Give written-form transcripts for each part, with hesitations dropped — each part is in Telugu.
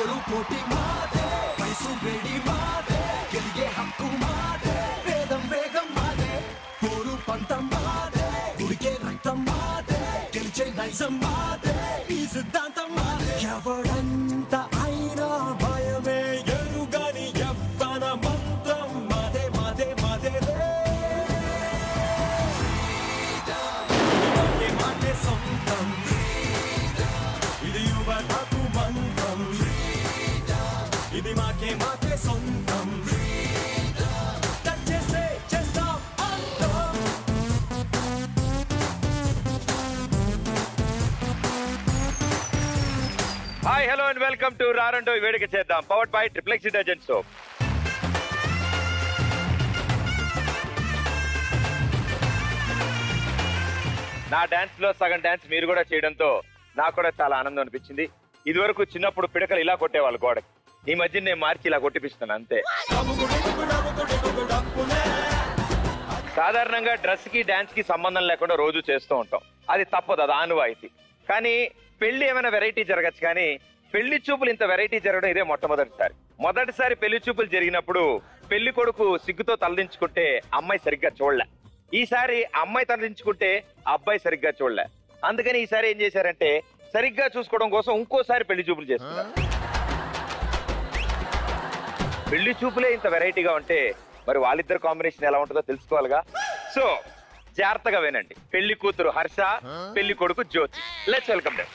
పొగరు పోటీ మాదే వయసు వేడి మాదే గెలిగే హక్కు మాదే వేదం వేగం మాదే పోరు పంతం మాదే ఉడికే రక్తం మాదే గెలిచే నైజం మాదే ఈ సిద్ధాంతం మాదే ఎవడంత అయినా భయమే ఎరుగని యవ్వన మంత్రం మాదే మాదే మాదే మాదే సొంతం ఇది యువతకు మంత్రం ఇది మాకే మాకే సొంతం చేసే చేస్తాం అంతం hi hello and welcome to రారండో వేడుక చేద్దాం powered by triplex detergent soap. నా డాన్స్ లో సగం డాన్స్ మీరు కూడా చేయడంతో నాకు కూడా చాలా ఆనందం అనిపించింది. ఇదివరకు చిన్నప్పుడు పిడకలు ఇలా కొట్టేవాళ్ళు గోడకి, ఈ మధ్య నేను మార్చి ఇలా కొట్టిపిస్తున్నాను అంతే. సాధారణంగా డ్రెస్ కి డాన్స్ కి సంబంధం లేకుండా రోజు చేస్తూ ఉంటాం, అది తప్పదు, అది ఆనవాయితీ. కానీ పెళ్లి ఏమైనా వెరైటీ జరగచ్చు, కానీ పెళ్లి చూపులు ఇంత వెరైటీ జరగడం ఇదే మొట్టమొదటిసారి. మొదటిసారి పెళ్లి చూపులు జరిగినప్పుడు పెళ్లి కొడుకు సిగ్గుతో తలదించుకుంటే అమ్మాయి సరిగ్గా చూడలే. ఈసారి అమ్మాయి తలదించుకుంటే అబ్బాయి సరిగ్గా చూడలే. అందుకని ఈసారి ఏం చేశారంటే సరిగ్గా చూసుకోవడం కోసం ఇంకోసారి పెళ్లి చూపులు చేస్తున్నారు. పెళ్లి చూపులే ఇంత వెరైటీగా ఉంటే మరి వాళ్ళిద్దరు కాంబినేషన్ ఎలా ఉంటుందో తెలుసుకోవాలిగా. సో జాగ్రత్తగా వినండి. పెళ్లి కూతురు హర్ష, పెళ్లి కొడుకు జ్యోతి. Let's welcome them.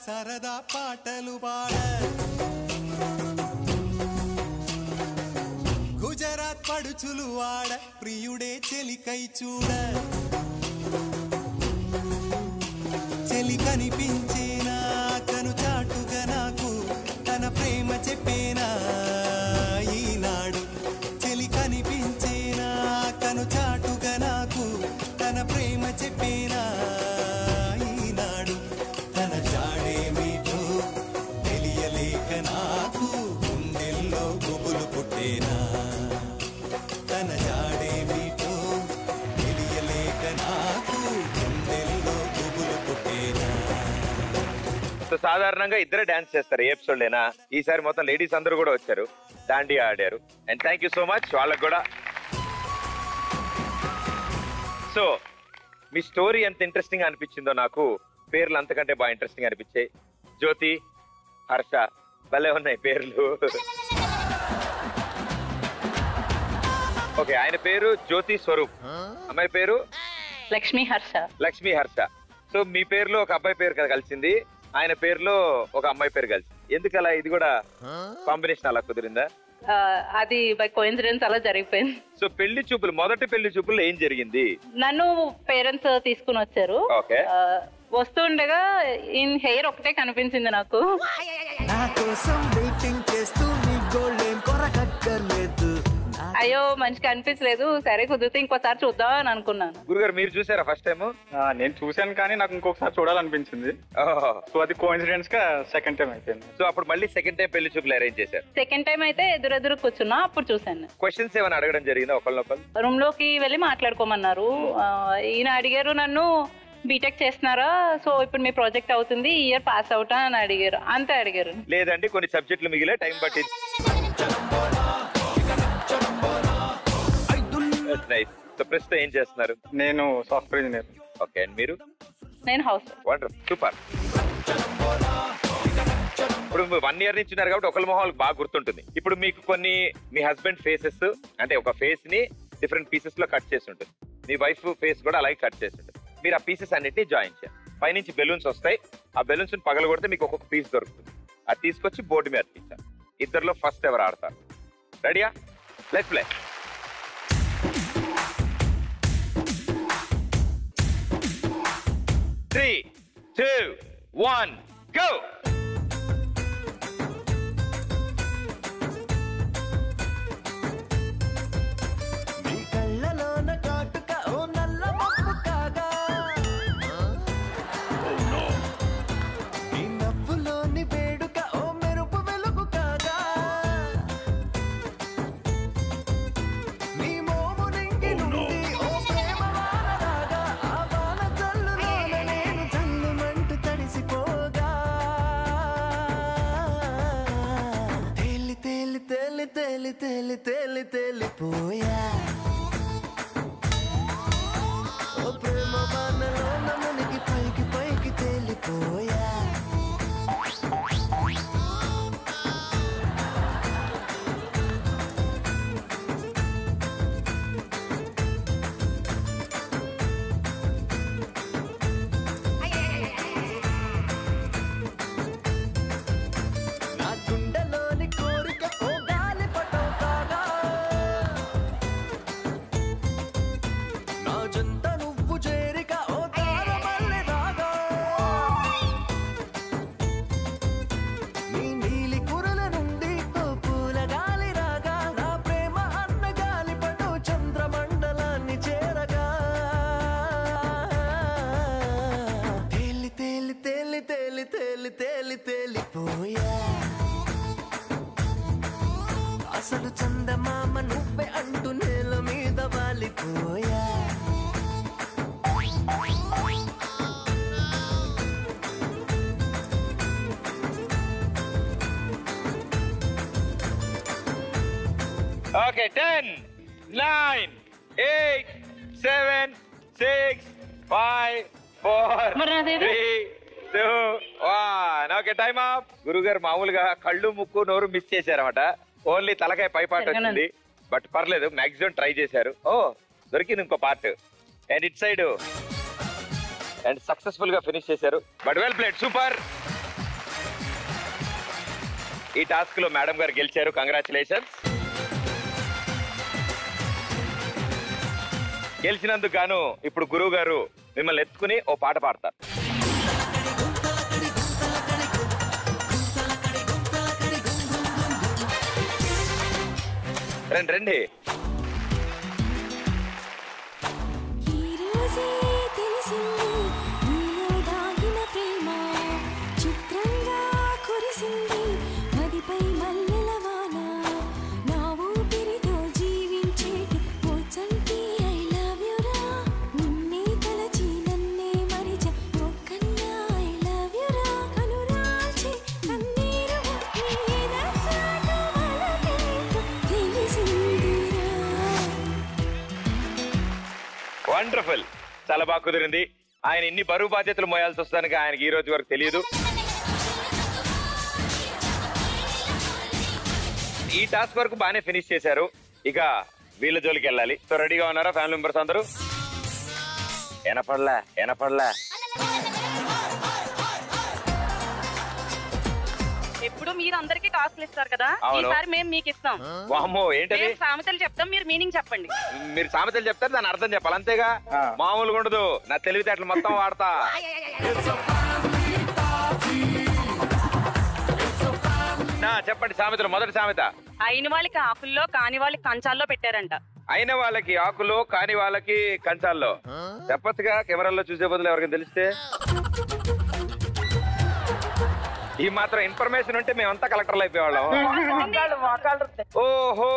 సరదా పాటలు పాడ గుజరాత్ పడుచులు వాడ ప్రియుడే చెలికై చూడ చెలి కనిపించేనా కను చాటుగా నాకు తన ప్రేమ చెప్పేనా ఈనాడు చెలి కనిపించేనా కను చాటుగా నాకు తన ప్రేమ చెప్పేనా ఈనాడు తన జాడేమిటో తెలియలేక నాకు గుండెల్లో గుబులు పుట్టేనా తన జాడేమిటో తెలియలేక నాకు గుండెల్లో గుబులు పుట్టేనా. సో సాధారణంగా ఇద్దరే డాన్స్ చేస్తారు ఏ ఎపిసోడ్ అయినా. ఈసారి మొత్తం లేడీస్ అందరూ కూడా వచ్చారు, దాండియా ఆడారు. And thank you so much వాళ్ళకు కూడా. సో మీ స్టోరీ ఎంత ఇంట్రెస్టింగ్ అనిపించిందో నాకు పేర్లు అంతకంటే బాగా ఇంట్రెస్టింగ్ అనిపించాయి. జ్యోతి, హర్ష, భలే ఉన్నాయి పేర్లు. ఓకే, ఆయన పేరు జ్యోతి స్వరూప్, అమ్మాయి పేరు లక్ష్మీ హర్ష. లక్ష్మీ హర్ష. సో మీ పేరులో ఒక అబ్బాయి పేరు కదా కలిసింది, ఆయన పేరులో ఒక అమ్మాయి పేరు కలిసింది. ఎందుకలా? ఇది కూడా కాంబినేషన్ అలా కుదిరిందా? అది బై కోఇన్సిడెన్స్ అలా జరిగిపోయింది. సో పెళ్లి చూపులు, మొదటి పెళ్లి చూపులు ఏం జరిగింది? నన్ను పేరెంట్స్ తీసుకుని వచ్చారు. ఓకే. వస్తుండగా ఇన్ హెయిర్ ఒకటే కనిపించింది నాకు. అయ్యో మంచిగా అనిపించలేదు, సరే కుదిరితే ఇంకోసారి చూద్దాం అని అనుకున్నాను. గురుగారు మీరు చూసారా ఫస్ట్ టైం? నేను చూసాను కానీ నాకు ఇంకొకసారి చూడాలనిపించింది. సో అది కోఇన్సిడెన్స్ గా సెకండ్ టైం అయిపోయింది. సో అప్పుడు మళ్ళీ సెకండ్ టైం పెళ్లి చూపులు అరేంజ్ చేశారు. సెకండ్ టైం అయితే ఎదురెదురు కూర్చున్నా, అప్పుడు చూసాను. క్వశ్చన్స్ ఏమైనా అడగడం జరిగిందా ఒకళ్ళొకళ్ళు? రూమ్ లోకి వెళ్ళి మాట్లాడుకోమన్నారు. ఈయన అడిగారు నన్ను, బీటెక్ చేస్తున్నారా, సో ఇప్పుడు మీ ప్రాజెక్ట్ అవుతుంది, ఈ ఇయర్ పాస్ అవుతా అని అడిగారు. అంతే అడిగారు. లేదండి కొన్ని సబ్జెక్టులు మిగిలే, టైం పట్టింది. సో ప్రస్తుతం ఏం చేస్తున్నారు? నేను సాఫ్ట్వేర్ ఇంజనీర్. ఓకే, అండ్ మీరు? నేను హౌస్. Wonder, super. ఇప్పుడు 1 year నుంచి ఉన్నారు కాబట్టి ఒకళ్ళ మొహాలకు బాగా గుర్తుంటుంది. ఇప్పుడు మీకు కొన్ని మీ హస్బెండ్ ఫేసెస్, అంటే ఒక ఫేస్ ని డిఫరెంట్ పీసెస్ లో కట్ చేసి ఉంటుంది, మీ వైఫ్ ఫేస్ కూడా అలాగే కట్ చేసి ఉంటుంది. మీరు ఆ పీసెస్ అన్నిటిని జాయిన్ చేయాలి. పైనుంచి బెలూన్స్ వస్తాయి, ఆ బెలూన్స్ పగల కొడితే మీకు ఒక్కొక్క పీస్ దొరుకుతుంది. అది తీసుకొచ్చి బోర్డు మీద అతికించాలి. ఇద్దరులో ఫస్ట్ ఎవరు ఆడతారు? రెడీయా? Let's play. Three, 2, 1, go! తేలి తేలి తేలి తేలిపోయా ఓ ప్రేమ వానలో నమునికి పైకి పైకి తేలిపోయా అసలు చందమామ నువ్వే అంటూ నేల మీద వాలిపోయా ఓకే 10 9 8 7 6 5 4 3 2 1 ఓకే టైం అప్. గురుగారు మామూలుగా కళ్ళు ముక్కు నోరు మిస్ చేశారన్నమాట. ఓన్లీ తలకాయ పై పార్ట్ వచ్చింది, బట్ పర్లేదు, మాక్సిమం ట్రై చేశారు. ఓ దొరికింది ఇంకో part and it side and successful గా ఫినిష్ చేశారు. But well played, super. ఈ టాస్క్ లో మేడం గారు గెలిచారు, కంగ్రాచులేషన్స్. గెలిచినందుకు గాను ఇప్పుడు గురువు గారు మిమ్మల్ని ఎత్తుకుని ఓ పాట పాడతారు. రండి రండి. వండర్ఫుల్, చాలా బాగా కుదిరింది. ఆయన ఇన్ని బరువు బాధ్యతలు మోయాల్సి వస్తానికి ఆయనకి ఈ రోజు వరకు తెలియదు. ఈ టాస్క్ వరకు బాగానే ఫినిష్ చేశారు. ఇక వీళ్ళ జోలికి వెళ్ళాలి. సో రెడీగా ఉన్నారా ఫ్యామిలీ మెంబర్స్ అందరూ? ఎనపడలా ఎప్పుడు మీరు అందరికి టాస్క్లు ఇస్తారు కదా, ఈసారి మేము మీకు ఇస్తాం. వామ్మో, ఏంటది? సామెతలు చెప్తాం, మీరు మీనింగ్ చెప్పండి. మీరు సామెతలు చెప్తారు, దాని అర్థం చెప్పాలి, అంతేగా? మామూలుగా ఉండదు. నా తెలివితేటలు మొత్తం వాడతా. చెప్పండి సామెతలు. మొదటి సామెత, అయిన వాళ్ళకి ఆకుల్లో కాని వాళ్ళకి కంచాల్లో పెట్టారంట. అయిన వాళ్ళకి ఆకులో కాని వాళ్ళకి కంచాల్లో. చెప్పచ్చుగా, కెమెరాల్లో చూసే బదులు ఎవరికి తెలిస్తే. ఈ మాత్రం ఇన్ఫర్మేషన్ ఉంటే మేమంతా కలెక్టర్లు అయిపోయేవాళ్ళం. ఓహో,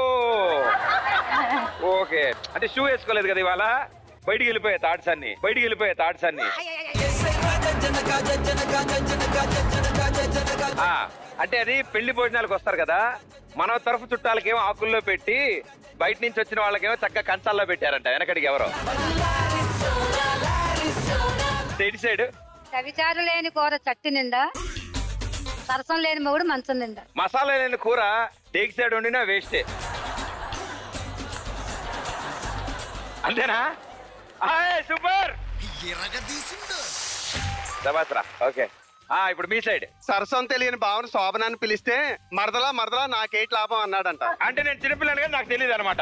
ఓకే. అంటే షూ వేసుకోలేదు కదా ఇవాళ. బయటికి వెళ్ళిపోయే థాట్స్ అన్ని. అంటే అది పెళ్లి భోజనాలకు వస్తారు కదా, మన తరఫు చుట్టాలకేమో ఆకుల్లో పెట్టి, బయట నుంచి వచ్చిన వాళ్ళకేమో చక్కగా కంచాల్లో పెట్టారంట. వెనకడికి ఎవరో సైడ్ కవిచారు లేని కూర చట్టి నిండా, సరసం లేని మొగుడు మంచం నిండా. మసాలా లేని కూర టేక్ సైడ్ వండినా వేస్టే. అంతేనా? సూపర్. ఓకే, ఇప్పుడు మీ సైడ్. సరసం తెలియని భావన శోభనాన్ని పిలిస్తే మరదలా నాకేటి లాభం అన్నాడంట. అంటే నేను చిన్నపిల్లని నాకు తెలియదు అనమాట.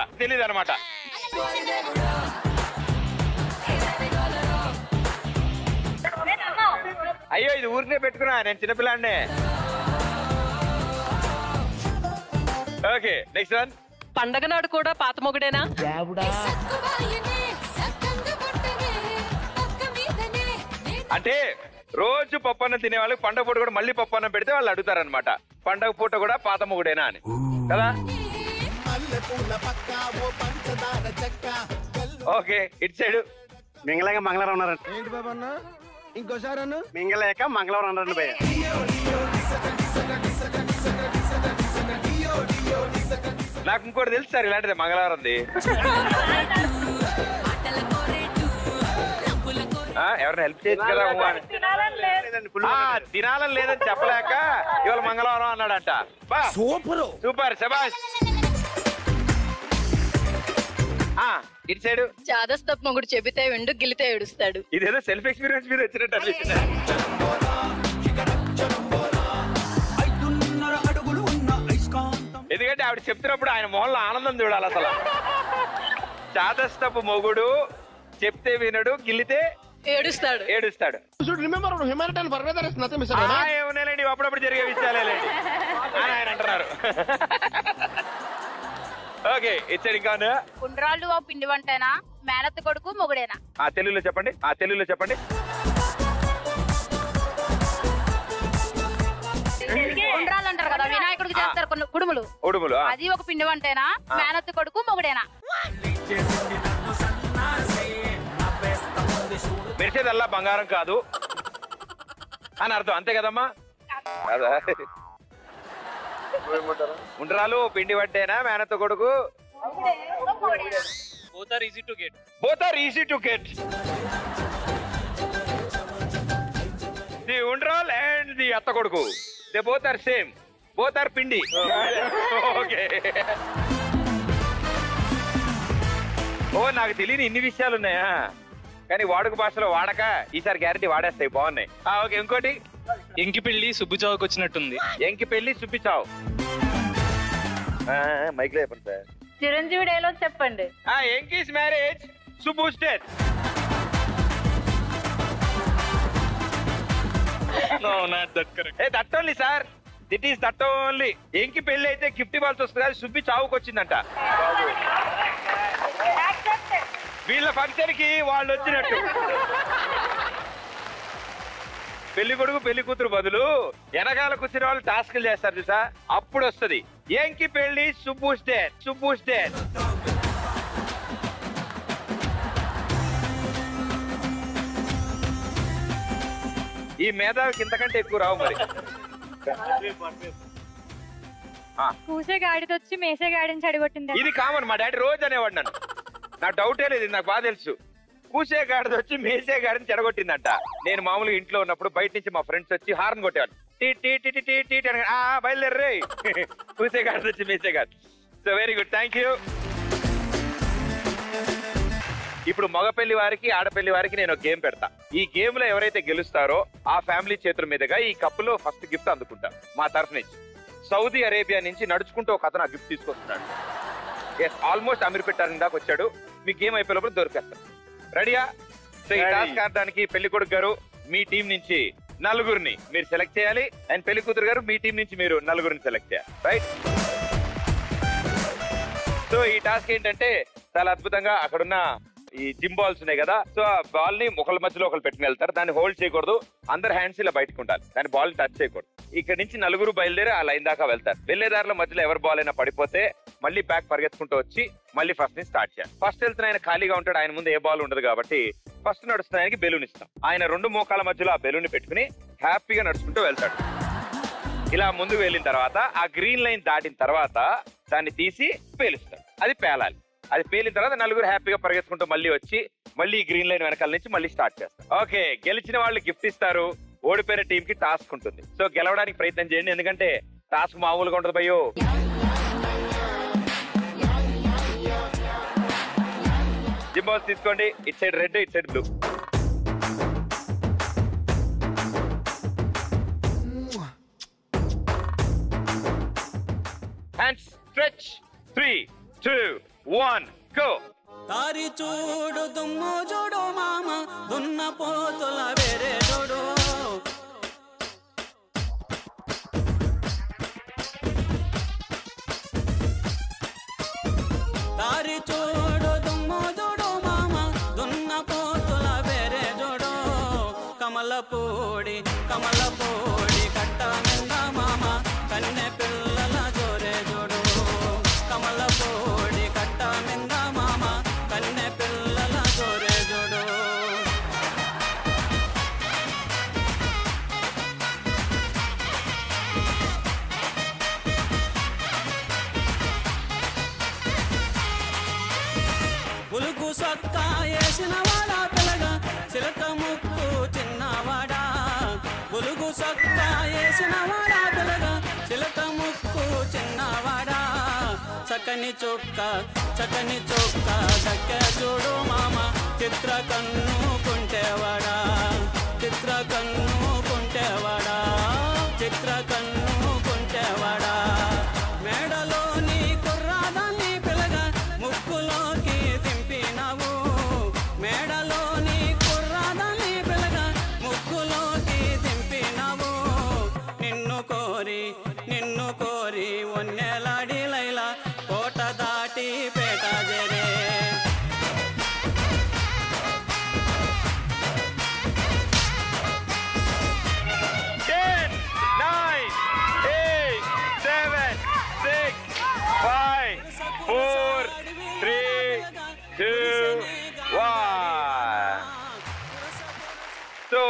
అయ్యో, ఇది ఊరికే పెట్టుకున్నా, నేను చిన్నపిల్లాడినే. Okay, next one. పండగ నాడు కూడా పాత మొగుడేనా? అంటే రోజు పప్పన్నం తినే వాళ్ళకి పండగ పూట కూడా మళ్ళీ పప్పన్నం పెడితే వాళ్ళు అడుగుతారనమాట, పండగ పూట కూడా పాత మొగుడేనా అని కదా. ఓకే, ఇటు సైడ్. మింగలేక మంగళవారం ఉన్నారంట. ఏంటి బాబు అన్న, ఇంకోసారి అన్న. మింగలేక మంగళవారం అన్నారండి భయ్య. నాకు ఇంకోటి తెలుసు సార్ ఇలాంటిది మంగళవారంది. ఎవరైనా హెల్ప్ చేయొచ్చు కదా. తినాలని లేదని చెప్పలేక ఇవాళ మంగళవారం అన్నాడంట. సూపర్ సూపర్ శబాష్. ఇటు సైడ్ చాదస్తపు మొగుడు చెబితే విండు గిలితే ఏడుస్తాడు. ఇదేదో సెల్ఫ్ ఎక్స్పీరియన్స్ మీద వచ్చినట్టు అనిపిస్తుంది. ఎందుకంటే ఆవిడ చెప్తున్నప్పుడు ఆయన మొహంలో ఆనందం చూడాలి అసలు. చాదస్తపు మొగుడు చెప్తే వినడు గిల్లితే ఏడుస్తాడు. ఏమన్నాయండి అప్పుడప్పుడు జరిగే విషయాలేండి ఆయన అంటున్నారు. ఓకే ఇచ్చాడు. ఇంకా కుండ్రాళ్ళు పిండి వంటేనా మేనత్త కొడుకు మొగుడేనా? తెలుగులో చెప్పండి. తెలుగులో చెప్పండి. కుండ్రాళ్ళు అంటారు కదా వినాయకుడికి చేస్తారు కుడుములు. ఉడుములు అది ఒక పిండి వంటేనా మేనత్త కొడుకు మొగుడేనా? మెరిసేదల్లా బంగారం కాదు అని అర్థం అంతే కదమ్మా. ఉండ్రాలు పిండి వంటేనా మేనత్త కొడుకు? Both are easy to get. Both are easy to get. The undral and the atta koduku. They both are same. Both are pindi. Okay. ఓ నాకు తెలియని ఇన్ని విషయాలు ఉన్నాయా? కానీ వాడుక భాషలో వాడక ఈసారి గ్యారెంటీ వాడేస్తాయి. బాగున్నాయి. ఓకే ఇంకోటి. ఎంకి పెళ్లి సుబ్బుచావుకి వచ్చినట్టుంది. ఎంకి పెళ్లి సుబ్బిచావు. మైక్ లో చెప్పండి సార్. చిరంజీవి డైలాగ్ చెప్పండి. Enki's marriage Subbu's death. No, not that correct. Hey, that only sir. It is that only. ఎంకి పెళ్లి అయితే గిఫ్ట్ ఇవ్వాల్సి వస్తుంది. అది సుబ్బి చావుకి వచ్చిందంట. వీళ్ళ ఫంక్షన్ కి వాళ్ళు వచ్చినట్టు. పెళ్లి కొడుకు పెళ్లి కూతురు బదులు వెనకాల కూర్చుని వాళ్ళు టాస్క్లు చేస్తారు చూసా, అప్పుడు వస్తుంది ఎంకి పెళ్లి సుబ్బుస్ డెత్. సుబ్బుస్ డెత్. ఈ మేధావికి ఇంతకంటే ఎక్కువ రావు మరి. కూసే గాడితో వచ్చి మేసే గాడిని చెడగొట్టింది. ఇది కామన్. మా డాడీ రోజు అనేవాడు నన్ను. నాకు డౌటే లేదు, నాకు బాగా తెలుసు. కూసే గాడిది వచ్చి మేసే గాడిని చెడగొట్టిందంట. నేను మామూలుగా ఇంట్లో ఉన్నప్పుడు బయట నుంచి మా ఫ్రెండ్స్ వచ్చి హార్న్ కొట్టేవాడు. టీ టీ టీ టీ టీ టీ అని బయలుదేర్రే. కూసే గాడిది వచ్చి మేసే గాడి. So very good, thank you. ఇప్పుడు మగ పెళ్లి వారికి ఆడపెళ్లి వారికి నేను ఒక గేమ్ పెడతా. ఈ గేమ్ లో ఎవరైతే గెలుస్తారో ఆ ఫ్యామిలీ చేతుల మీదుగా ఈ కప్పులో ఫస్ట్ గిఫ్ట్ అందుకుంటా మా తరఫు నుంచి. సౌదీ అరేబియా నుంచి నడుచుకుంటూ ఒక అతను ఆ గిఫ్ట్ తీసుకొస్తున్నాడు. ఆల్మోస్ట్ అమీర్పేట దాకా వచ్చాడు. మీ గేమ్ అయిపోయినప్పుడు దొరికేస్తాడు. రెడీయా? సో ఈ టాస్క్ ఆడడానికి పెళ్లి కొడుకు గారు మీ టీం నుంచి నలుగురిని మీరు సెలెక్ట్ చేయాలి, అండ్ పెళ్లి కూతురు గారు మీ టీం నుంచి మీరు నలుగురిని సెలెక్ట్ చేయాలి. రైట్? సో ఈ టాస్క్ ఏంటంటే చాలా అద్భుతంగా అక్కడున్న ఈ జిమ్ బాల్స్ ఉన్నాయి కదా, సో ఆ బాల్ ని ఒకళ్ళ మధ్యలో ఒకళ్ళు పెట్టుకుని వెళ్తారు. దాన్ని హోల్డ్ చేయకూడదు, అందరు హ్యాండ్స్ ఇలా బయటకు ఉండాలి, దాని బాల్ టచ్ చేయకూడదు. ఇక్కడ నుంచి నలుగురు బయలుదేరి ఆ లైన్ దాకా వెళ్తారు. వెళ్లేదారిలో మధ్యలో ఎవరి బాల్ అయినా పడిపోతే మళ్ళీ బ్యాక్ పరిగెత్తుకుంటూ వచ్చి మళ్ళీ ఫస్ట్ నుంచి స్టార్ట్ చేయాలి. ఫస్ట్ వెళ్తున్న ఆయన ఖాళీగా ఉంటాడు, ఆయన ముందు ఏ బాల్ ఉండదు కాబట్టి ఫస్ట్ నడుస్తున్న ఆయనకి బెలూన్ ఇస్తాం. ఆయన రెండు మోకాళ్ళ మధ్యలో ఆ బెలూన్ పెట్టుకుని హ్యాపీగా నడుచుకుంటూ వెళ్తాడు. ఇలా ముందుకు వెళ్ళిన తర్వాత ఆ గ్రీన్ లైన్ దాటిన తర్వాత దాన్ని తీసి పేలుస్తాడు. అది పేలాలి. అది పేలిన తర్వాత నలుగురు హ్యాపీగా పరిగెత్తుకుంటూ మళ్ళీ వచ్చి మళ్ళీ గ్రీన్ లైన్ వెనకాల నుంచి మళ్ళీ స్టార్ట్ చేస్తారు. ఓకే, గెలిచిన వాళ్ళు గిఫ్ట్ ఇస్తారు, ఓడిపోయిన టీం కి టాస్క్ ఉంటుంది. సో గెలవడానికి ప్రయత్నం చేయండి, ఎందుకంటే టాస్క్ మామూలుగా ఉంటుంది భయ్యో. జిమ్ బాల్స్ తీసుకోండి. It side red, it side blue. Hands stretch. 3, 2, 1 go. తారి చూడు దుమ్ము చూడు మామ దున్న పోతుల వేరే చూడు. తారి చూడు దుమ్ము చూడు మామ దున్న పోతుల వేరే చూడు. కమలపూడి కమలపూడి కట్ట నింద మామ కన్నె పిల్లల జోరే చూడు. కమలపూడి కట్ట నింద మామ కన్నె పిల్లల జోరే చూడు. చక్కని చొక్క దక్క చూడు మామ చిత్ర కన్ను కుంటేవాడా మేడలోని కుర్రాదాన్ని పిల్లగా ముక్కులోకి దింపినావు మేడలోని కుర్రాదాన్ని పిల్లగా ముక్కులోకి దింపినావు నిన్ను కోరి ఒన్నెలాడి లైలా కోట దాటి పేట జరే సో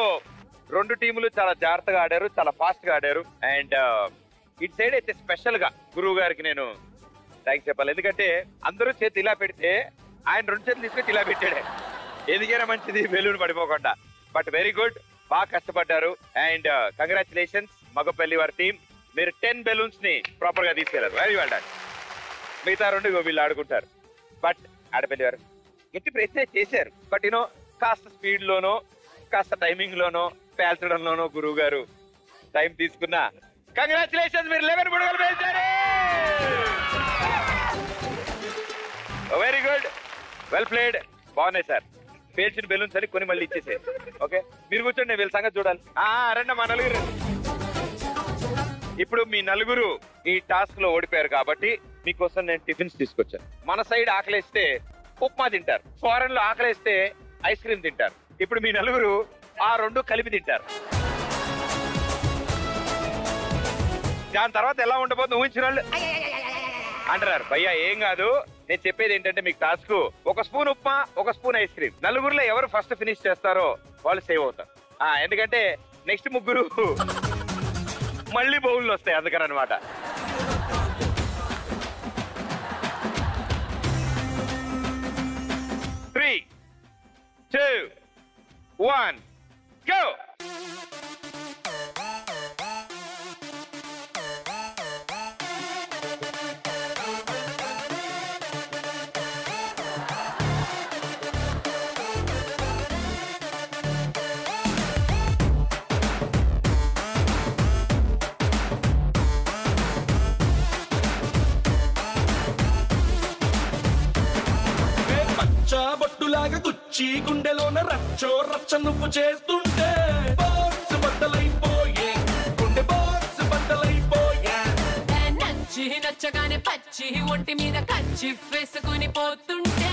రెండు టీములు చాలా జాగ్రత్తగా ఆడారు, చాలా ఫాస్ట్ గా ఆడారు. అండ్ ఇటు సైడ్ అయితే స్పెషల్ గా గురువు గారికి నేను థ్యాంక్స్ చెప్పాలి. ఎందుకంటే అందరూ చేతి ఇలా పెడితే ఆయన రెండు చేతులు తీసుకొచ్చి ఇలా పెట్టాడే. ఎందుకైనా మంచిది బెలూన్ పడిపోకుండా. బట్ వెరీ గుడ్, బాగా కష్టపడ్డారు. అండ్ కంగ్రాచులేషన్స్ మగపల్లి వారి టీం, మీరు 10 బెలూన్స్ ని ప్రాపర్ గా తీసుకెళ్లారు. Very well done. మిగతా రెండు వీళ్ళు ఆడుకుంటారు. బట్ ఆడపల్లి వారు గట్టి ప్రయత్నం చేశారు. బట్ యూనో కాస్త స్పీడ్ లోనో కాస్త టైమింగ్ లోనో పేల్చడంలోనో గురువు గారు టైం తీసుకున్నా. కంగ్రాచులేషన్స్, మీరు 11 బుడగలు పేల్చారు. Very good, well played. బాగున్నాయి సార్. పేల్చిన బెలూన్స్ అని కొన్ని మళ్ళీ ఇచ్చేసే. ఓకే, మీరు కూర్చోండి, వీళ్ళ సంగతి చూడాలి. రండి మా నలుగురు. ఇప్పుడు మీ నలుగురు ఈ టాస్క్ లో ఓడిపోయారు కాబట్టి మీకోసం నేను టిఫిన్స్ తీసుకొచ్చాను. మన సైడ్ ఆకలేస్తే ఉప్మా తింటారు, ఫారెన్ లో ఆకలేస్తే ఐస్ క్రీమ్ తింటారు. ఇప్పుడు మీ నలుగురు ఆ రెండు కలిపి తింటారు. దాని తర్వాత ఎలా ఉండబోతుంది ఊహించిన వాళ్ళు అంటారు. భయ్యా ఏం కాదు, నేను చెప్పేది ఏంటంటే మీకు టాస్క్ ఒక స్పూన్ ఉప్మా, ఒక స్పూన్ ఐస్ క్రీమ్. నలుగురులో ఎవరు ఫస్ట్ ఫినిష్ చేస్తారో వాళ్ళు సేవ్ అవుతారు. ఎందుకంటే నెక్స్ట్ ముగ్గురు మళ్ళీ బౌళ్ళు వస్తాయి, అందుకని అనమాట. Three, 2, 1, go! బొట్టులాగా గుచ్చి గుండెలోన రచ్చో రచ్చ నువ్వు చేస్తుంటే బాక్స్ బద్దలైపోయే, గుండె బాక్స్ బద్దలైపోయే. నచ్చగానే పచ్చి ఒంటి మీద కచ్చి వేసుకుని పోతుంటే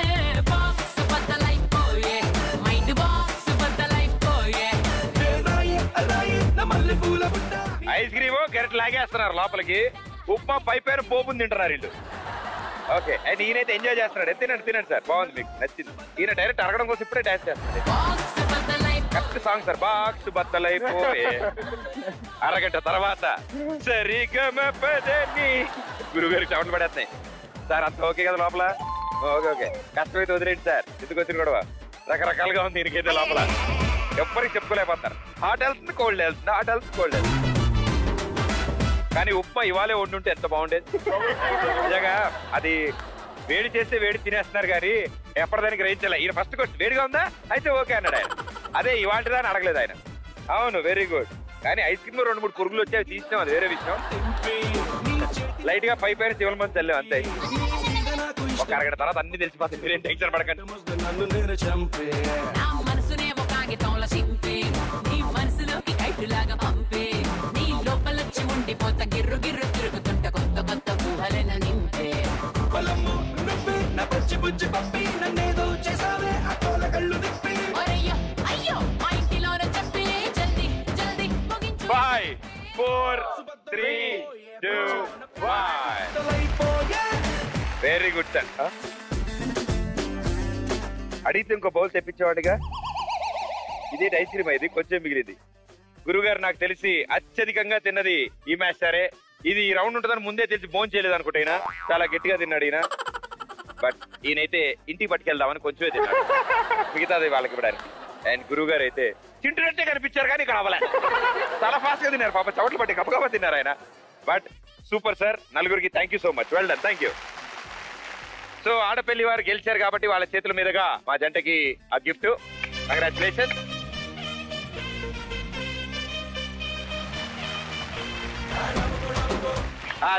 బాక్స్ బద్దలైపోయే, మైండ్ బాక్స్ బద్దలైపోయే. ఐస్ క్రీమ్ గెరెట్ లాగేస్తున్నారు లోపలికి, ఉప్మా పైపైన పోపుని తింటున్నారు వీళ్ళు. ఓకే, అండ్ ఈయనైతే ఎంజాయ్ చేస్తున్నాడు. తినండి సార్, బాగుంది, మీకు నచ్చింది. ఈయన డైరెక్ట్ అరగడం కోసం ఇప్పుడే డాన్స్ చేస్తున్నాడు. Correct song sir. బాక్స్ బద్దలైపోయే. అరగంట తర్వాత సరిగమపదని గురుగారికి సౌండ్ పడేస్తున్నాయి సార్. అంత ఓకే కదా లోపల? ఓకే, కష్టమైతే వదిలేండి సార్. ఎందుకు వచ్చిన గొడవ రకరకాలుగా ఉంది దీనికైతే లోపల. ఎవ్వరికి చెప్పుకోలేకపోతారు. హాట్ వెళ్తుంది, కోల్డ్ వెళ్తుంది, హాట్ వెళ్తుంది, కోల్డ్ వెళ్తుంది. కానీ ఉప్మా ఇవాళే వండుంటే ఎంత బాగుండేది నిజంగా. అది వేడి చేస్తే వేడి తినేస్తున్నారు కానీ ఎప్పటిదానికి గ్రహించాలి. ఈయన ఫస్ట్ క్వశ్చన్ వేడిగా ఉందా అయితే ఓకే అన్నాడు ఆయన. అదే ఇవాళదా అని అడగలేదు ఆయన. అవును, వెరీ గుడ్. కానీ ఐస్ క్రీమ్ 2-3 పురుగులు వచ్చాయి, తీసినాం, అది వేరే విషయం. లైట్ గా పైపైన శివల మంది చల్లాం అంతే. ఒక అరగంట తర్వాత అన్ని తెలిసిపోతాయి, మీరేం టెన్షన్ పడకండి. ఉండిపోతా గిర్రు గిర్రు తిరుగుతుంట కొత్త కొత్త ఊహలను నింపే. అయ్యో మా ఇంటిలోన చెప్పి జల్దీ జల్దీ ముగించు. 5, 4, 3, 2, 1. Very good sir. అడిగితే ఇంకో బౌల్ తెప్పించేవాడిగా. ఇదేంటి ఐస్ క్రీమ్, ఇది కొంచెం మిగిలింది. గురుగారు నాకు తెలిసి అత్యధికంగా తిన్నది ఈ మ్యాచ్ సరే. ఇది ఈ రౌండ్ ఉంటుందని ముందే తెలిసి భోజనం చేయలేదు అనుకుంటా. ఈయన చాలా గట్టిగా తిన్నాడు ఈయన. బట్ ఈయనైతే ఇంటికి పట్టుకెళ్దామని కొంచెమే తిన్నాడు, మిగతాది వాళ్ళకి ఇవ్వడానికి. అండ్ గురువు గారు అయితే తింటున్నట్టే కనిపించారు కానీ ఇక్కడ అవ్వలే. చాలా ఫాస్ట్ గా తిన్నారు పాప, చవట్లు పట్టి గబగబా తిన్నారు ఆయన. బట్ సూపర్ సార్, నలుగురికి thank you so much. Well done, thank you. So Adapalli వారు గెలిచారు కాబట్టి వాళ్ళ చేతుల మీదుగా మా జంటకి ఆ గిఫ్ట్. కంగ్రాచులేషన్.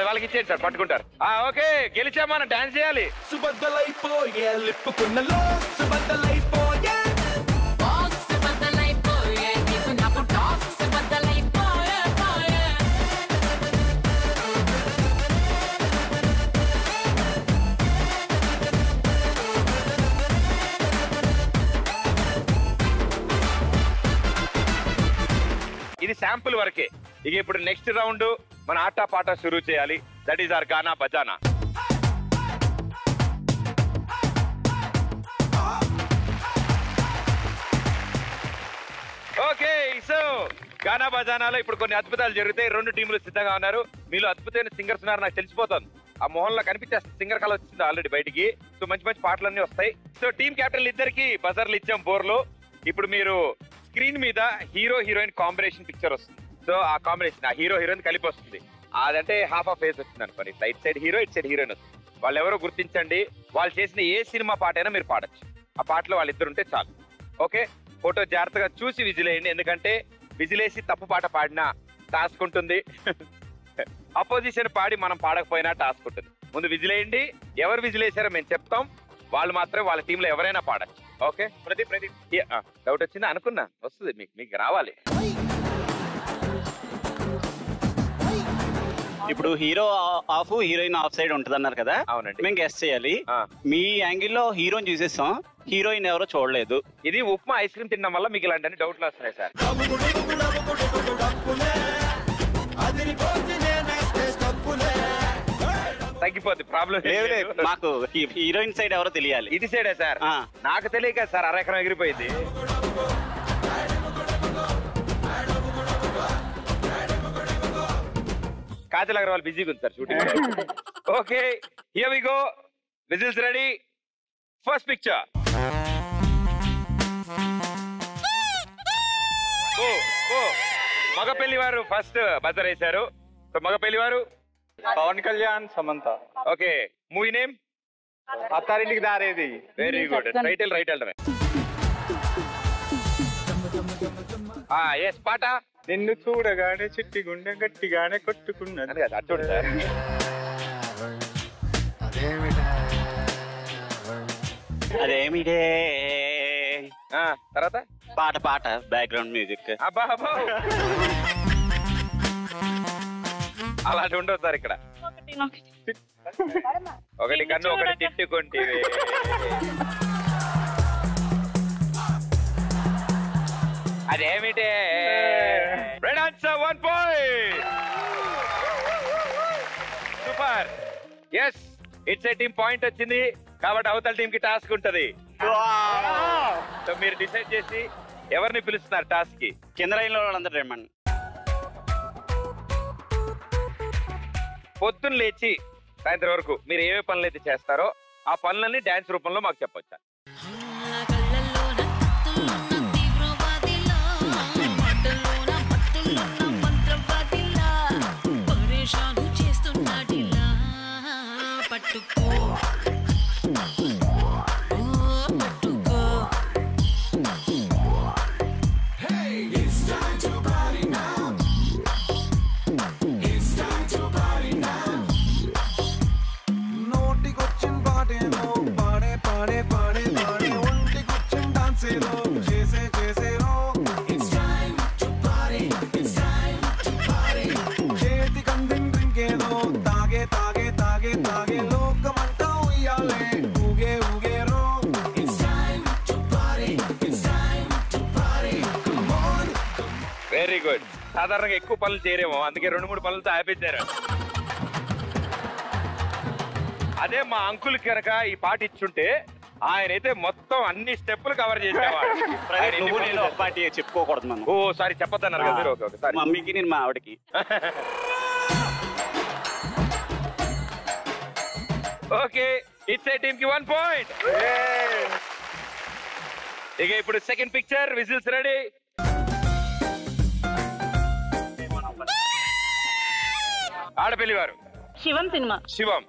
వాళ్ళకి ఇచ్చేయండి సార్, పట్టుకుంటారు. ఓకే, గెలిచామా, డాన్స్ చేయాలి. సుబద్దలైపోయే లిప్పుకున్నలో సుబద్దలైపోయే బాక్స్ బద్దలైపోయే నీకు నాకు టాక్స్ బద్దలైపోయే పోయే ఇది శాంపుల్ వరకే. ఇక ఇప్పుడు నెక్స్ట్ రౌండ్ మన ఆట పాట షురూ చేయాలి. That is our Gana Bajana. Okay, so Gana బజానాలో ఇప్పుడు కొన్ని అద్భుతాలు జరుగుతాయి. 2 టీంలు సిద్ధంగా ఉన్నారు. మీలో అద్భుతమైన సింగర్స్ ఉన్నారు, నాకు తెలిసిపోతుంది. ఆ మొహంలో కనిపించేస్తుంది, సింగర్ కళ వచ్చింది ఆల్రెడీ బయటికి. సో మంచి మంచి పాటలన్నీ వస్తాయి. సో టీమ్ క్యాప్టెన్ ఇద్దరికి బజర్లు ఇచ్చాం బోర్లు. ఇప్పుడు మీరు స్క్రీన్ మీద హీరో హీరోయిన్ కాంబినేషన్ పిక్చర్ వస్తుంది. సో ఆ కాంబినేషన్ ఆ హీరో హీరోయిన్ కలిపి వస్తుంది. అదంటే హాఫ్ ఆఫ్ ఫేస్ వచ్చింది అనుకోండి. It side hero, it side heroine వస్తుంది. వాళ్ళు ఎవరో గుర్తించండి. వాళ్ళు చేసిన ఏ సినిమా పాట అయినా మీరు పాడచ్చు. ఆ పాటలో వాళ్ళిద్దరు ఉంటే చాలు. ఓకే, ఫోటో జాగ్రత్తగా చూసి విజిలేయండి. ఎందుకంటే విజిలేసి తప్పు పాట పాడినా టాస్క్ ఉంటుంది. అపోజిషన్ పాడి మనం పాడకపోయినా టాస్క్ ఉంటుంది. ముందు విజిలేయండి. ఎవరు విజిలేసారో మేము చెప్తాం. వాళ్ళు మాత్రం వాళ్ళ టీంలో ఎవరైనా పాడచ్చు. ఓకే, ప్రదీప్ డౌట్ వచ్చిందా? అనుకున్నా వస్తుంది, మీకు రావాలి. ఇప్పుడు hero of heroine of side ఉంటది అన్నారు కదా. అవునండి, మేము గెస్ట్ చేయాలి. మీ యాంగిల్లో హీరోయిన్ చూసేస్తాం, హీరోయిన్ ఎవరో చూడలేదు. ఇది ఉప్మా ఐస్ క్రీమ్ తినడం వల్ల మీకు ఇలాంటి డౌట్లు వస్తున్నాయి సార్. తగ్గిపోద్ది ప్రాబ్లం. మాకు హీరోయిన్ సైడ్ ఎవరో తెలియాలి. ఇది సైడే సార్. నాకు తెలియక సార్ అరెకరం ఎగిరిపోయింది. కాజల్ అగర్వాల్ బిజీగా ఉంది sir shooting. Okay, here we go. Whistles ready. First picture. మగ పెళ్లి వారు ఫస్ట్ బజర్ వేశారు. సో మగ పెళ్లి వారు Pawan Kalyan, Samantha. Okay, movie name Attarintiki Daredi. Very good. Title right వెళ్ళడమే. ఎస్, పాట. నిన్ను చూడగానే చిట్టి గుండె గట్టిగానే కొట్టుకున్నది. చూడు సార్. అదేమిటే తర్వాత పాట పాట బ్యాక్గ్రౌండ్ మ్యూజిక్. అబ్బా అబ్బా, అలాంటి ఉండవు సార్ ఇక్కడ. ఒకటి కన్ను ఒకటి తిట్టుకుంటే. అదేమిటే. Red answer, 1 point. Super. Yes, it's a team point వచ్చింది కాబట్టి అవతల టీమ్ కి టాస్క్ ఉంటది. సో మీరు డిసైడ్ చేసి ఎవరిని పిలుస్తున్నారు టాస్క్ కి? కింద లైన్ లో వాళ్ళందరూ రేమండి. పొద్దున్న లేచి సాయంత్రం వరకు మీరు ఏవే పనులు అయితే చేస్తారో ఆ పనులన్నీ డాన్స్ రూపంలో మాకు చెప్పొచ్చా? Very good. సాధారణంగా ఎక్కువ పనులు చేయరేమో, అందుకే 2-3 పనులతో ఆపేశారు. అదే మా అంకుల్ కనుక ఈ పాట ఇచ్చుంటే ఆయన అయితే మొత్తం అన్ని స్టెప్పులు కవర్ చేసేవాడు. పార్టీ చెప్పుకోకూడదు మనం. ఓ సారీ, చెప్పొద్దన్నారు కదా. ఓకే, మమ్మీకి నేను మా ఆవిడకి. ఓకే, ఇట్స్ ఏ టీమ్ కి 1 పాయింట్. ఇక ఇప్పుడు సెకండ్ పిక్చర్. Whistles ready. ఆడపిల్లి వారు శివం సినిమా. శివం.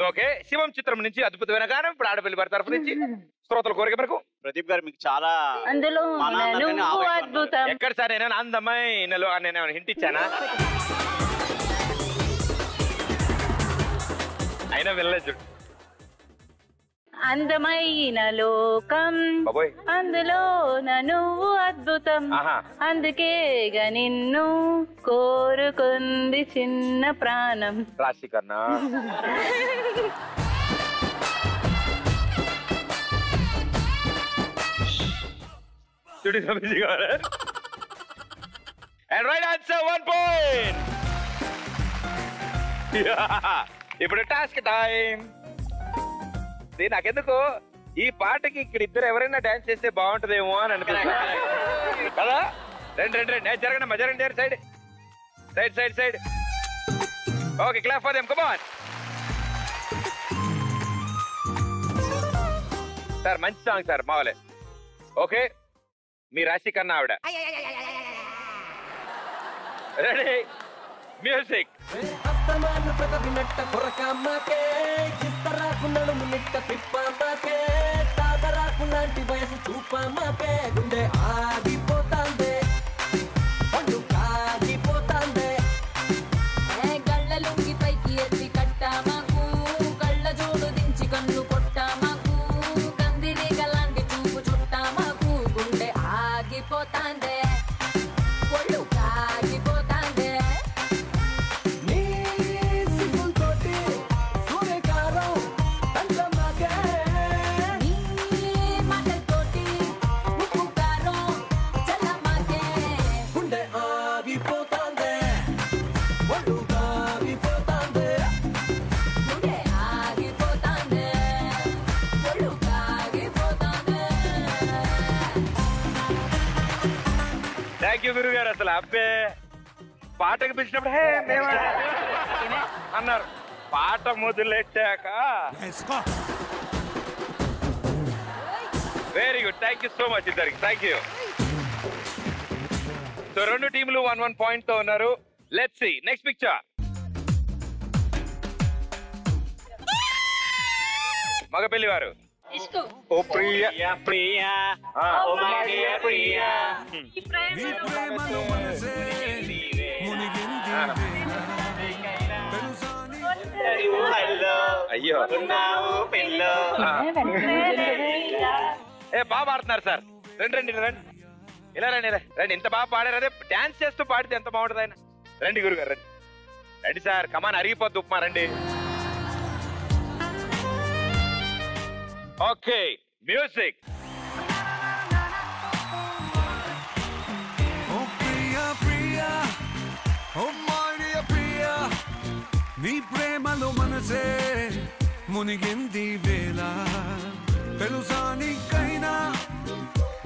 ఓకే, శివం చిత్రం నుంచి అద్భుతమైన గానం ఇప్పుడు ఆడపిల్లి వారి తరఫు నుంచి శ్రోతల కోరిక మనకు. ప్రదీప్ గారు మీకు చాలా అందులో నువ్వు అద్భుతం. ఎక్కడ సార్ నేను అందమైనలో నేను హింట్ ఇచ్చానా? అయినా వెళ్ళలేదు. అందమైన లోకం అందులో నువ్వు అద్భుతం, అందుకేగా నిన్ను కోరుకుంది చిన్న ప్రాణం. రాశి కన్నా And right answer 1 point. ఇప్పుడు టాస్క్ టైం. నాకెందుకు ఈ పాటకి ఇక్కడ ఇద్దరు ఎవరైనా డాన్స్ చేస్తే బాగుంటదేమో అని అనిపిస్తుంది కదా. రండి జరగండి side. Okay, clap for them, come on. Sir మంచి సాంగ్ సార్, మావలే. ఓకే, మీ రాశి కన్నా ఆవిడ రెడీ, మ్యూజిక్. అస్తమాను పెదవినట్ట కొరకమ్మకే, ఇస్తరాకు నడుము నిట్ట తిప్పమ్మకే, తాతరాకు లాంటి వయసు చూపమ్మకే, గుండె ఆగిపోతాందే, పండు కాగిపోతాందే. గళ్ళ లుంగి పైకి ఎత్తి కట్టామాకు, కళ్ళ జోడు దించి కన్ను కొట్టామాకు, కందిరీగ లాంటి చూపు చుట్టామాకు, గుండె ఆగిపోతాందే, ఒళ్ళు కాగిపోతాందే. నీ సిగ్గులతోటి సూర్యకారం తండ్రమ్మకే, నీ మాటలతోటి ఉప్పు కారం చల్లమ్మకే, గుండె ఆగిపోతాందే, ఒళ్ళు కాగిపోతాందే. గుండె ఆగిపోతాందే, ఒళ్ళు కాగిపోతాందే. థ్యాంక్ యూ గురువు గారు. అసలు అబ్బే పాటకు పిలిచినప్పుడు హే మేమా అన్నారు, పాట మొదలెట్టాక very good. Thank you so much ఇద్దరికి, థ్యాంక్ యూ. సో 2 టీంలు 1-1 పాయింట్ తో ఉన్నారు. Let's see next picture. మగపెళ్లి వారు. ఓ ప్రియా ప్రియా, ఓ మై డియర్ ప్రియా, అయ్యో పిల్లో. ఏ బాగా పాడుతున్నారు సార్. రండి ఇలా రండి. ఇంత బాగా పాడారు, అదే డాన్స్ చేస్తూ పాడితే ఎంత బాగుంటుంది ఆయన. రండి గురుగారు, రండి సార్. కమాన్, అరిగిపోద్దు ఉప్మా, రండి. Okay, music. ఓ ప్రియా ప్రియా, ఓ మై డియర్ ప్రియా, నీ ప్రేమలో మనసే మునిగింది వేళ, తెలుసా నీకైనా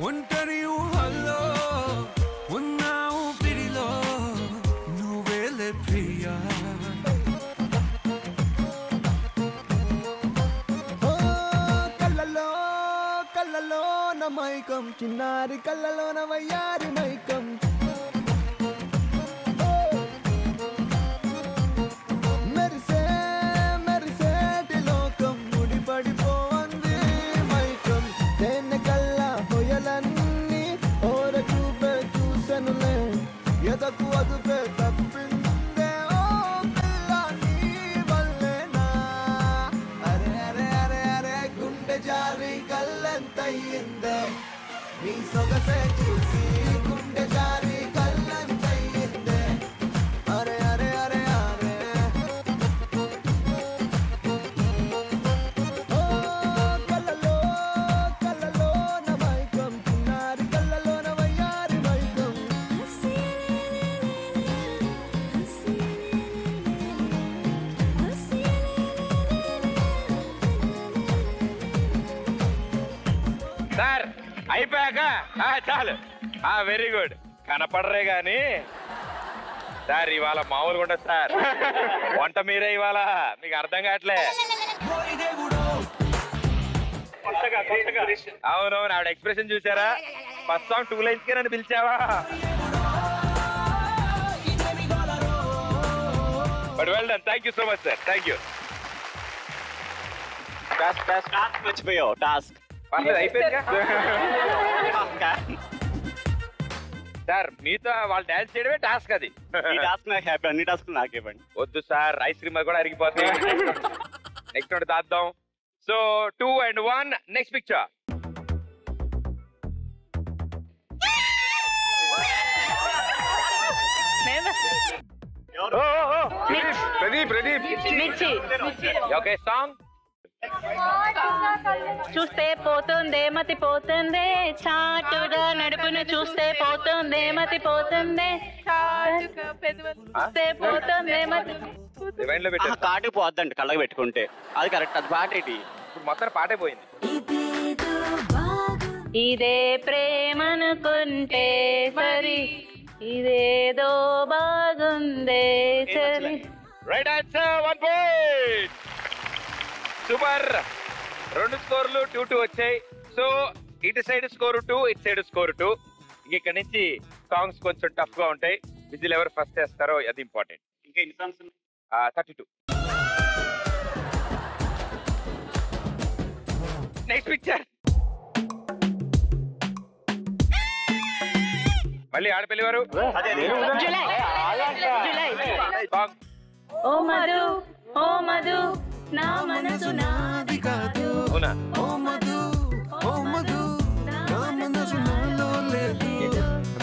ఒంటరి ఊహల్లో ఉన్నావు పిడిలో, నువ్వేలే ప్రియా. కళ్ళలో నా మైకం, చిన్నారి కళ్ళలో నా వయ్యారి మైకం, మెరిసేటి లోకం, ముడిపడిపోంది మైకం, తేనె కళ్ళ హొయలన్నీ ఓర చూపే చూసెనులే, ఎదకు అదుపే తప్పిందే, ఓ పిల్ల నీ వల్లేనా, అరే అరే అరే అరే గుండె జారి కళ్ళెంతయ్యిందే, నీ సొగసే చూసి గుండె జారి కళ్ళెంతయ్యిందే, అరే అరే అరే అరే. ఓ కళ్ళలో నా మైకం, చిన్నారి కళ్ళలో నా వయ్యారి మైకం. సార్ అయిపోయాక చాలు. Very good. కనపడరే గాని సార్ ఇవాళ మామూలుగా ఉండదు సార్. వంట మీరే ఇవాళ, మీకు అర్థం కావట్లే. అవునవును, ఆవిడ ఎక్స్ప్రెషన్ చూసారా? ఫస్ట్ సాంగ్ 2 లైన్స్ కే నన్ను పిలిచావా? But well done, thank you so much sir, thank you. Task మర్చిపోయావు. టాస్క్ పర్లేదు అయిపోయింది సార్. మీతో వాళ్ళు డాన్స్ చేయడమే టాస్క్. అది ఈ టాస్క్ నాకు హ్యాపీ. అన్ని టాస్క్ నాకే ఇవ్వండి. వద్దు సార్, ఐస్ క్రీమ్ కూడా అరిగిపోతుంది. నెక్స్ట్ ఒకటి దాద్దాం. So 2 and 1 next picture. Pradeep okay song. చూస్తే పోతుందే మతి పోతుందే, చాటుగా నడుపును చూస్తే పోతుందే మతి పోతుందే, చూస్తే పోతుందే మతి. కాటుకు పోద్దండి కళ్ళకి పెట్టుకుంటే. అది కరెక్ట్. అది పాటేటి. ఇప్పుడు మొత్తం పాటే పోయింది. ఇదే ప్రేమనుకుంటే సరి, ఇదేదో బాగుందే సరి. Right answer, 1 point. సూపర్. 2 స్కోర్లు 2-2 వచ్చాయి. సో ఇటు సైడ్ స్కోర్ 2, ఇటు సైడ్ స్కోర్ 2. ఇక్కడ నుంచి సాంగ్స్ కొంచెం టఫ్ గా ఉంటాయి. విజిల్ ఎవరు ఫస్ట్ వేస్తారో అది ఇంపార్టెంట్. ఇంకా ఎన్ని సాంగ్స్? 32. Next picture. మళ్ళీ ఆడపిల్లి వారు. ఓ మధు ఓ మధు నా మనసు నాది కాదు. అవునా? ఓ మధు ఓ మధు నా మనసు నాలో లేదు,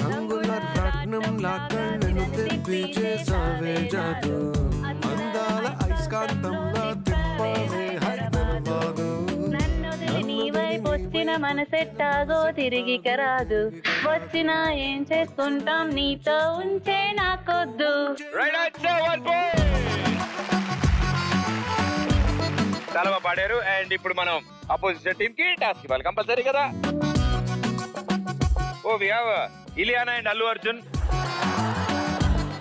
రంగుల రత్నంలా కళ్ళను తెప్పి చేసావే జాదు, అందాల ఐస్కాంతంలా తిప్పవే హైదరాబాదు. నన్నొదిలి నీ వైపు వచ్చిన మనసెట్టాగో తిరిగి కరాదు, వచ్చినా ఏం చేసుకుంటాం నీతో ఉంచే నాకొద్దు. చాలా బాగా పాడారు. అండ్ ఇప్పుడు మనం అపోజిషన్ టీమ్ కి టాస్క్ ఇవ్వాలి కంపల్సరీ కదా. Oh we have Ileana and Allu Arjun.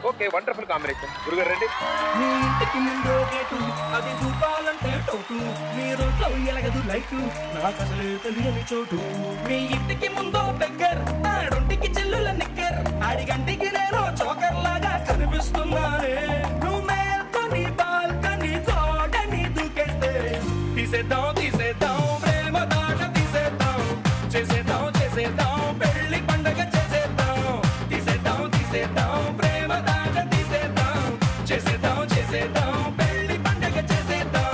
Okay, wonderful combination. గురుగారు రండి. మీ ఇంటికి ముందో గేటు, అది చూపాలంటే టోటు, మీ రోడ్లో ఎలగదు లైటు, నాకు అసలే తెలియని చోటు. మీ ఇంటికి ముందో బెగ్గర్, ఆడొంటికి చెల్లుల నిక్కర్, ఆడిగంటికి నేను చోకర్ లాగా కనిపిస్తున్నానే. నువ్వు మేల్కొని బాల్కని తోడని దూకేస్తే, తీసేద్దాం తీసేద్దాం ప్రేమ దాట తీసేద్దాం, చేసేద్దాం చేసేద్దాం పెళ్లి పండగ చేసేద్దాం, తీసేద్దాం తీసేద్దాం ప్రేమ దాట తీసేద్దాం, చేసేద్దాం చేసేద్దాం పెళ్లి పండగ చేసేద్దాం.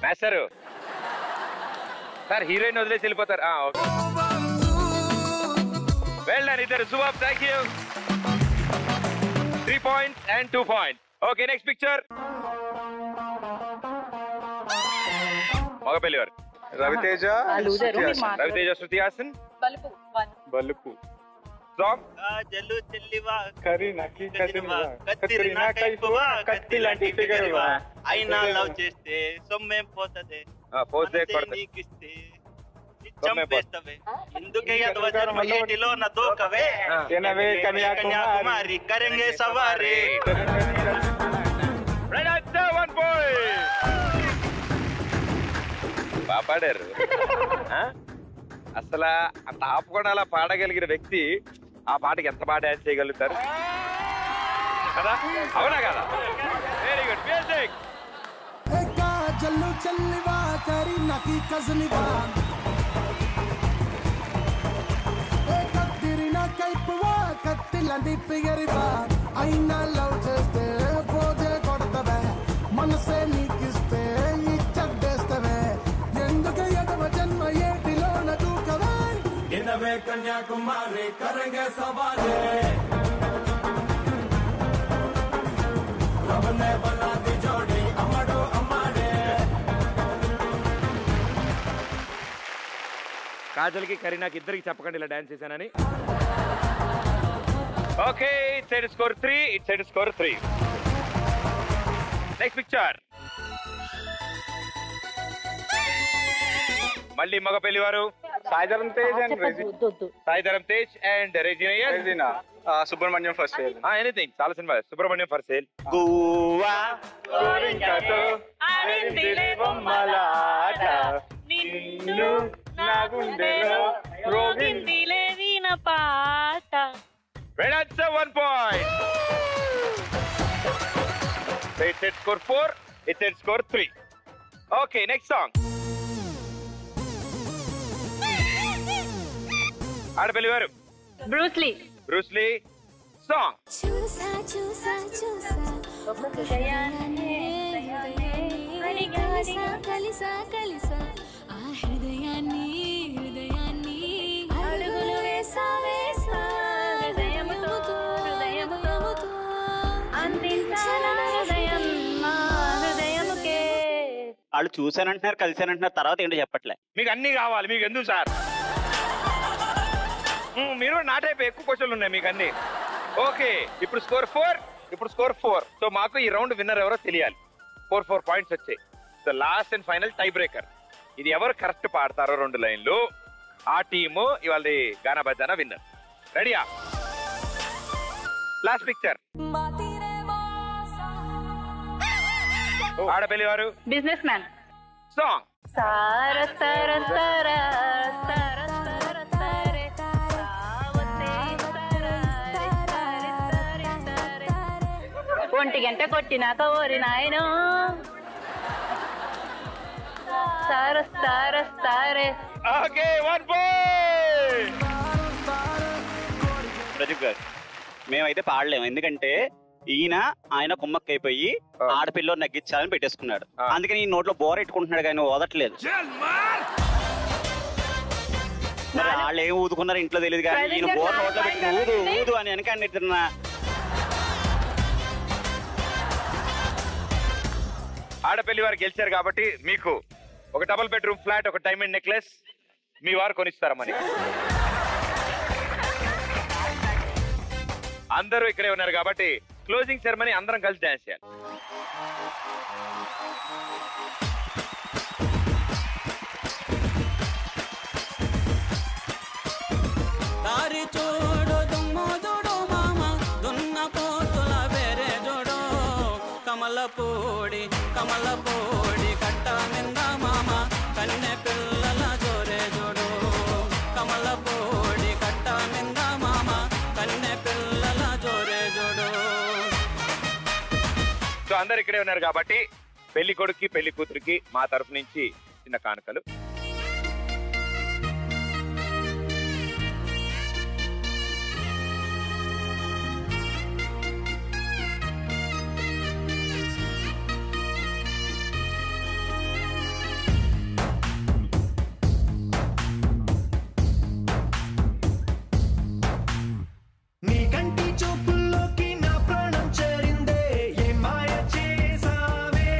మాస్టర్ సార్ హీరోయిన్ వదిలేసి వెళ్ళిపోతారు. ఓకే, వెళ్ళండి ఇద్దరు. Super, thank you. 3 points and 2 points. Okay, next picture. మగపల్లి వారు. రవితేజ శృతి హాసన్. బలుపు సాంగ్. జల్లు చెల్లివా కరీనాకి కత్తిరినా కైపువా కత్తిలాంటి ఫిగరువా, అయినా లవ్ చేస్తే సొమ్మేం పోతదే, పోతే నీకిస్తే చంపేస్తవే, ఎందుకే అద్వజన్మ ఏటిలో నా దోకవే, ఎనవే కన్యాకుమారి కరెంగే సవారీ. బాగా పాడారు. అసలు అంత ఆపకుండా అలా పాడగలిగిన వ్యక్తి ఆ పాటకి ఎంత బాగా డాన్స్ చేయగలుగుతారు కదా? అవునా కదా? Very good. మ్యూజిక్. జల్లు చెల్లివా కరీనాకి కజనివా, కత్తిరినా కైపువా కత్తిలాంటి ఫిగరివా, అయినా లవ్ చేస్తే పోజే కొడతవే, మనసే నీకిస్తే ఇచ్చడ్డేస్తవే, ఎందుకు ఎడవ జన్మ ఏటిలోన దూకవే, ఎనవే కన్యాకుమారి కరెంగే సవారీ, రబనే బలాది జోడి అమ్మడో అమ్మాడే. కాజల్కి కరీనాకి ఇద్దరికి చెప్పకండి ఇలా డాన్స్ చేశానని. Okay, it side score 3, it side score 3. Next picture. మళ్ళీ మగ పెళ్లి వారు. Sai Dharam Tej and Regina. Subramanyam first sale. Anything, చాలా సినిమా. Subramanyam first sale. గువ్వా నిన్ను నా గుండెలో రోగిందిలే వీణ పాట. Red answer, 1 point. So it said score 4, it said score 3. Okay, next song. Adapalli వారు బ్రూస్లీ. Bruce Lee song. చూసా చూసా చూసా కలిసా కలిసా కలిసా ఆ హృదయాన్ని హృదయాన్ని అడుగులు వేసా వేసా హృదయముతో హృదయముతో అందించాలా హృదయం మా హృదయముకే. వాళ్ళు చూసానంటున్నారు, కలిసానంటున్నారు, తర్వాత ఏంటో చెప్పట్లే. మీకు అన్ని కావాలి, మీకు ఎందుకు సార్? మీరు నా టైప్ ఎక్కువ క్వశ్చన్లు ఉన్నాయి మీకు అన్ని. ఓకే, ఇప్పుడు స్కోర్ 4, ఇప్పుడు స్కోర్ 4. సో మాకు ఈ రౌండ్ విన్నర్ ఎవరో తెలియాలి. 4 పాయింట్స్ వచ్చాయి. So last and final tie breaker. ఇది ఎవరు కరెక్ట్ పాడతారో 2 లైన్లు, ఆ టీము ఇవాళ గానా బజానా విన్నర్. రెడీయా? Last picture. ఆడపల్లి వారు బిజినెస్ మ్యాన్ సాంగ్. సార సర సర సర ఒంటి గంట కొట్టినాక ఓరి నాయను సారే. Okay, 1 point. ప్రదీప్ గారు, మేమైతే పాడలేము, ఎందుకంటే ఆయన కుమ్మక్క అయిపోయి ఆడపిల్లో నగ్గించాలని పెట్టేసుకున్నాడు. అందుకని ఈ నోట్లో బోర్ ఎట్టుకుంటున్నాడు కానీ వదట్లేదు. మరి వాళ్ళు ఏం ఊదుకున్నారు ఇంట్లో తెలియదు కానీ ఈయన బోర్ నోట్లో పెట్టి ఊదు ఊదు అని వెనకాడినా. ఆడపల్లి వారు గెలిచారు కాబట్టి మీకు ఒక డబుల్ బెడ్రూమ్ ఫ్లాట్, ఒక డైమండ్ నెక్లెస్ మీ వారు కొనిస్తారమ్మని. అందరూ ఇక్కడే ఉన్నారు కాబట్టి క్లోజింగ్ సెరమనీ అందరం కలిసి డాన్స్ చేయాలి. దారి చూడు దుమ్ము చూడు మామ దున్న పోతుల వేరే చూడు కమలపూడి కట్ట నింద మామ కన్నె పిల్లల జోరే చూడు కమలపూడి కట్ట నింద మామ కన్నె పిల్లల జోరే చూడు. సో అందరు ఇక్కడే ఉన్నారు కాబట్టి పెళ్లి కొడుక్కి పెళ్లి కూతురికి మా తరఫు నుంచి చిన్న కానుకలు. నీ కంటి చూపుల్లోకి నా ప్రాణం చేరిందే, ఏ మాయ చేసావే.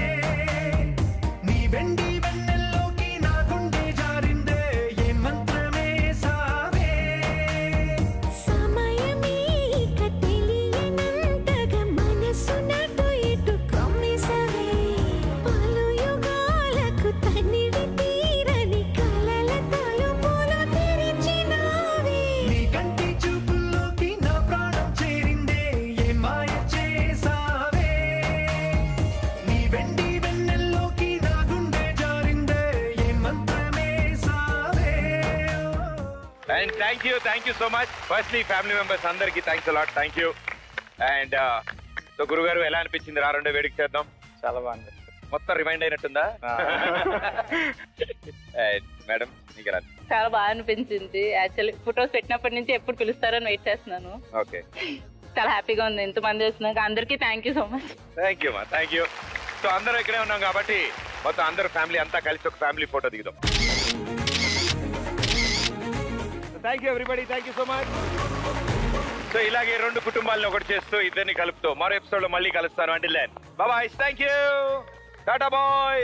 నీ వెండి వెన్నెల్లోకి నా గుండె జారిందే, ఏ మంత్రమేసావే. సమయమే ఇక తెలియనంతగా మనసు నాటు ఇటు కమ్మేసవే పలు యుగాలకు తనివి తీరని కలల తలుపులు తెరిచినావే. నీ కంటి చూపుల్లోకి నా ప్రాణం చేరిందే, ఏ మాయ చేసావే. నీ వెండి వెన్నెల్లోకి నా గుండె జారిందే, ఏ మంత్రమేసావే. And thank you so much. Firstly family members అందరికి thanks a lot. Thank you. And so గురుగారు ఎలా అనిపించింది? రెండో వేడికి చేద్దాం. చాలా బాగుంది. మొత్తం రిమైండ్ అయినట్టుందా? మేడం మీకు ఎలా? చాలా బాగా అనిపించింది. యాక్చువల్లీ ఫొటోస్ పెట్టినప్పటి నుంచి ఎప్పుడు పిలుస్తారని వెయిట్ చేస్తున్నాను. ఓకే, చాలా హ్యాపీగా ఉంది ఇంతమంది వచ్చినాక. అందరికీ thank you so much. Thank you మా, థ్యాంక్ యూ. సో అందరూ ఇక్కడే ఉన్నాం కాబట్టి మొత్తం అందరూ ఫ్యామిలీ అంతా కలిసి ఒక ఫ్యామిలీ ఫోటో దిగుదాం. Thank you everybody, thank you so much. So ఇలాగే 2 కుటుంబాలను ఒకటి చేస్తూ ఇద్దరిని కలుపుతూ మరో ఎపిసోడ్ లో మళ్ళీ కలుస్తాను. అంటే బాయ్, థ్యాంక్ యూ, టాటా బాయ్.